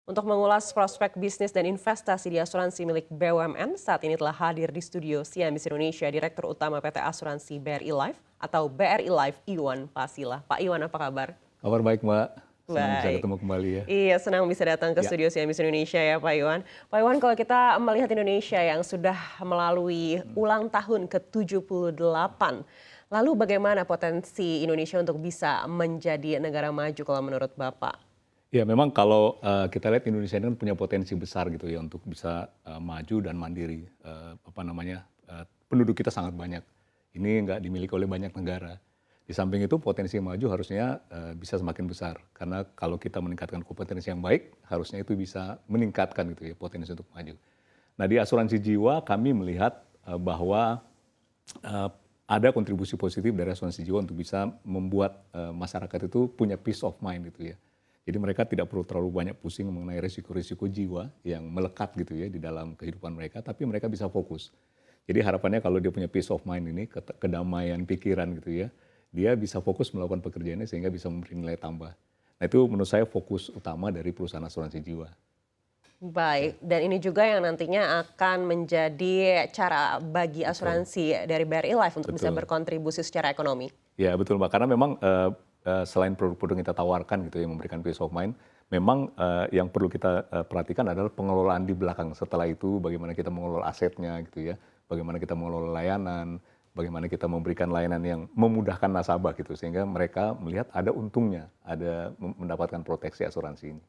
Untuk mengulas prospek bisnis dan investasi di asuransi milik BUMN, saat ini telah hadir di studio CNBC Indonesia Direktur Utama PT Asuransi BRI Life atau BRI Life Iwan Pasila. Pak Iwan, apa kabar? Kabar baik, Mbak. Senang bisa Baik. ketemu kembali ya. Iya, senang bisa datang ke Ya, studio CNBC Indonesia ya Pak Iwan. Pak Iwan, kalau kita melihat Indonesia yang sudah melalui ulang tahun ke-78, lalu bagaimana potensi Indonesia untuk bisa menjadi negara maju kalau menurut Bapak? ya memang kalau kita lihat Indonesia ini kan punya potensi besar gitu ya untuk bisa maju dan mandiri. Penduduk kita sangat banyak. Ini nggak dimiliki oleh banyak negara. Di samping itu potensi maju harusnya bisa semakin besar. Karena kalau kita meningkatkan kompetensi yang baik, harusnya itu bisa meningkatkan gitu ya potensi untuk maju. Nah di asuransi jiwa kami melihat bahwa eh, ada kontribusi positif dari asuransi jiwa untuk bisa membuat masyarakat itu punya peace of mind gitu ya. Jadi mereka tidak perlu terlalu banyak pusing mengenai risiko-risiko jiwa yang melekat gitu ya di dalam kehidupan mereka, tapi mereka bisa fokus. Jadi harapannya kalau dia punya peace of mind ini, kedamaian pikiran gitu ya, dia bisa fokus melakukan pekerjaannya sehingga bisa memberi nilai tambah. Nah itu menurut saya fokus utama dari perusahaan asuransi jiwa. Baik, dan ini juga yang nantinya akan menjadi cara bagi Betul, asuransi dari BRI Life untuk bisa betul. berkontribusi secara ekonomi. Ya betul Mbak, karena memang selain produk-produk yang kita tawarkan gitu yang memberikan peace of mind, memang yang perlu kita perhatikan adalah pengelolaan di belakang. Setelah itu bagaimana kita mengelola asetnya gitu ya, bagaimana kita mengelola layanan, bagaimana kita memberikan layanan yang memudahkan nasabah gitu, sehingga mereka melihat ada untungnya, ada mendapatkan proteksi asuransi ini.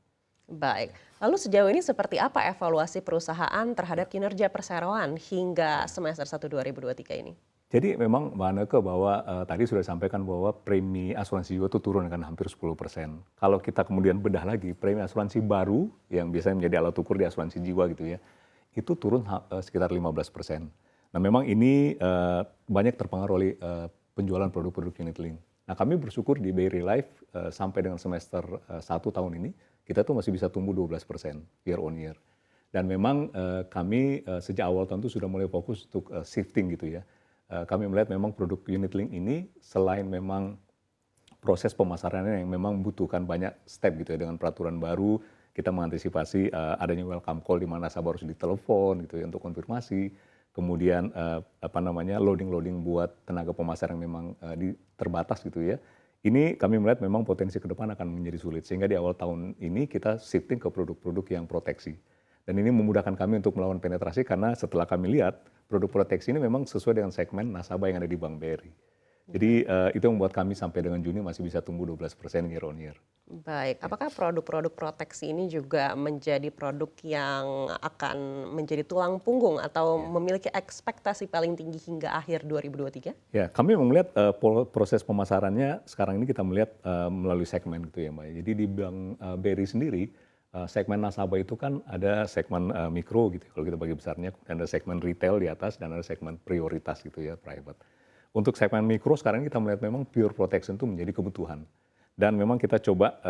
Baik, lalu sejauh ini seperti apa evaluasi perusahaan terhadap kinerja perseroan hingga semester 1 2023 ini? Jadi memang Mbak Aneke bahwa tadi sudah disampaikan bahwa premi asuransi jiwa itu turun kan hampir 10%. Kalau kita kemudian bedah lagi, premi asuransi baru yang biasanya menjadi alat ukur di asuransi jiwa gitu ya, itu turun sekitar 15%. Nah memang ini banyak terpengaruh oleh penjualan produk-produk unit link. Nah kami bersyukur di BRI Life sampai dengan semester 1 tahun ini, kita tuh masih bisa tumbuh 12% year on year. Dan memang kami sejak awal tentu sudah mulai fokus untuk shifting gitu ya. Kami melihat memang produk unit link ini selain memang proses pemasarannya yang memang membutuhkan banyak step gitu ya, dengan peraturan baru kita mengantisipasi adanya welcome call di mana nasabah harus ditelepon gitu ya untuk konfirmasi. Kemudian loading buat tenaga pemasaran yang memang terbatas gitu ya. Ini kami melihat memang potensi ke depan akan menjadi sulit sehingga di awal tahun ini kita shifting ke produk-produk yang proteksi. Dan ini memudahkan kami untuk melakukan penetrasi karena setelah kami lihat produk proteksi ini memang sesuai dengan segmen nasabah yang ada di Bank BRI. Jadi itu yang membuat kami sampai dengan Juni masih bisa tumbuh 12% year on year. Baik, apakah produk-produk proteksi ini juga menjadi produk yang akan menjadi tulang punggung atau Ya. memiliki ekspektasi paling tinggi hingga akhir 2023? Ya, kami memang melihat proses pemasarannya sekarang ini kita melihat melalui segmen gitu ya Mbak. Jadi di Bank BRI sendiri segmen nasabah itu kan ada segmen mikro gitu kalau kita bagi besarnya, kemudian ada segmen retail di atas dan ada segmen prioritas gitu ya private. Untuk segmen mikro sekarang kita melihat memang pure protection itu menjadi kebutuhan. Dan memang kita coba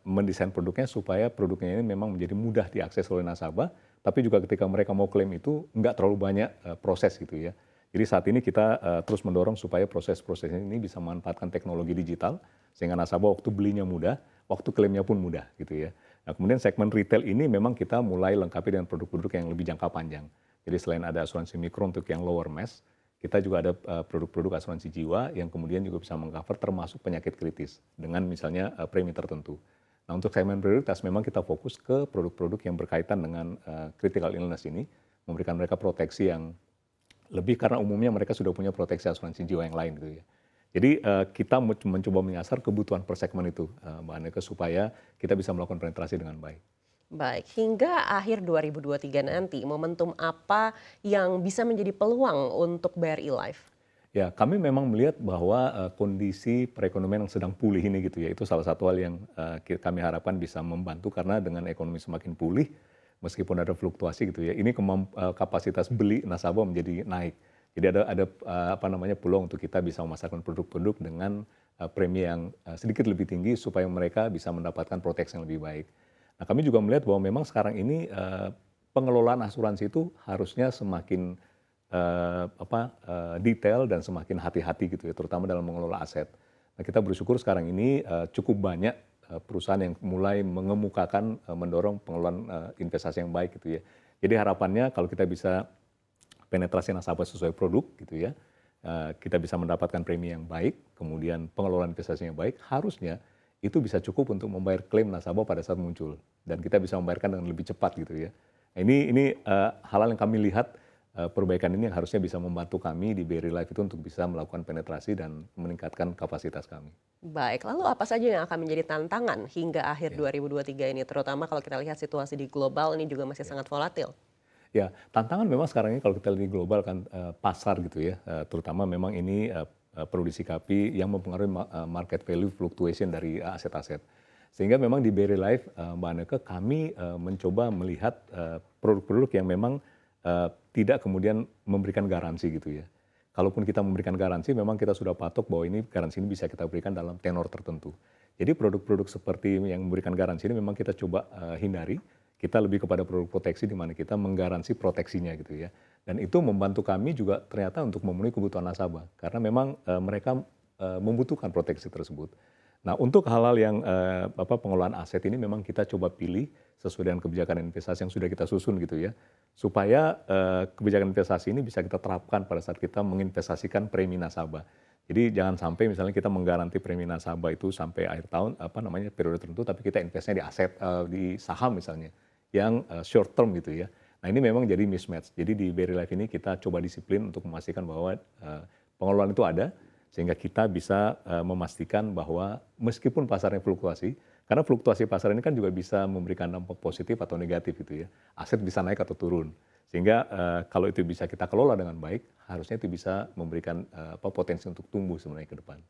mendesain produknya supaya produknya ini memang menjadi mudah diakses oleh nasabah, tapi juga ketika mereka mau klaim itu nggak terlalu banyak proses gitu ya. Jadi saat ini kita terus mendorong supaya proses-proses ini bisa memanfaatkan teknologi digital, sehingga nasabah waktu belinya mudah, waktu klaimnya pun mudah gitu ya. Nah kemudian segmen retail ini memang kita mulai lengkapi dengan produk-produk yang lebih jangka panjang. Jadi selain ada asuransi mikro untuk yang lower mass, kita juga ada produk-produk asuransi jiwa yang kemudian juga bisa mengcover termasuk penyakit kritis dengan misalnya premi tertentu. Nah untuk segmen prioritas memang kita fokus ke produk-produk yang berkaitan dengan critical illness ini, memberikan mereka proteksi yang lebih karena umumnya mereka sudah punya proteksi asuransi jiwa yang lain gitu ya. Jadi kita mencoba menyasar kebutuhan per segmen itu Mbak Aneke supaya kita bisa melakukan penetrasi dengan baik. Baik, hingga akhir 2023 nanti, momentum apa yang bisa menjadi peluang untuk BRI Life? Ya, kami memang melihat bahwa kondisi perekonomian yang sedang pulih ini gitu ya, itu salah satu hal yang kami harapkan bisa membantu karena dengan ekonomi semakin pulih, meskipun ada fluktuasi gitu ya, ini kapasitas beli nasabah menjadi naik. Jadi ada peluang untuk kita bisa memasarkan produk-produk dengan premi yang sedikit lebih tinggi supaya mereka bisa mendapatkan proteksi yang lebih baik. Nah, kami juga melihat bahwa memang sekarang ini pengelolaan asuransi itu harusnya semakin detail dan semakin hati-hati gitu ya, terutama dalam mengelola aset. Nah, kita bersyukur sekarang ini cukup banyak perusahaan yang mulai mengemukakan mendorong pengelolaan investasi yang baik gitu ya. Jadi harapannya kalau kita bisa penetrasi nasabah sesuai produk gitu ya, kita bisa mendapatkan premi yang baik, kemudian pengelolaan investasi yang baik, harusnya itu bisa cukup untuk membayar klaim nasabah pada saat muncul dan kita bisa membayarkan dengan lebih cepat gitu ya. Nah, ini hal-hal yang kami lihat perbaikan ini yang harusnya bisa membantu kami di BRI Life itu untuk bisa melakukan penetrasi dan meningkatkan kapasitas kami. Baik, lalu apa saja yang akan menjadi tantangan hingga akhir 2023 ini, terutama kalau kita lihat situasi di global ini juga masih sangat volatil? Ya, tantangan memang sekarang ini kalau kita lihat di global kan pasar gitu ya, terutama memang ini perlu disikapi yang mempengaruhi market value fluctuation dari aset-aset. Sehingga memang di BRI Life, Mbak Anneke, kami mencoba melihat produk-produk yang memang tidak kemudian memberikan garansi gitu ya. Kalaupun kita memberikan garansi, memang kita sudah patok bahwa ini garansi ini bisa kita berikan dalam tenor tertentu. Jadi produk-produk seperti yang memberikan garansi ini memang kita coba hindari. Kita lebih kepada produk proteksi di mana kita menggaransi proteksinya gitu ya. Dan itu membantu kami juga ternyata untuk memenuhi kebutuhan nasabah. Karena memang mereka membutuhkan proteksi tersebut. Nah, untuk hal-hal yang pengelolaan aset ini memang kita coba pilih sesuai dengan kebijakan investasi yang sudah kita susun gitu ya. Supaya kebijakan investasi ini bisa kita terapkan pada saat kita menginvestasikan premi nasabah. Jadi jangan sampai misalnya kita menggaranti premi nasabah itu sampai akhir tahun periode tertentu, tapi kita investnya di aset di saham misalnya yang short term gitu ya. Nah, ini memang jadi mismatch. Jadi di BRI Life ini kita coba disiplin untuk memastikan bahwa pengelolaan itu ada sehingga kita bisa memastikan bahwa meskipun pasarnya fluktuasi, karena fluktuasi pasar ini kan juga bisa memberikan dampak positif atau negatif gitu ya. Aset bisa naik atau turun. Sehingga kalau itu bisa kita kelola dengan baik, harusnya itu bisa memberikan potensi untuk tumbuh sebenarnya ke depan.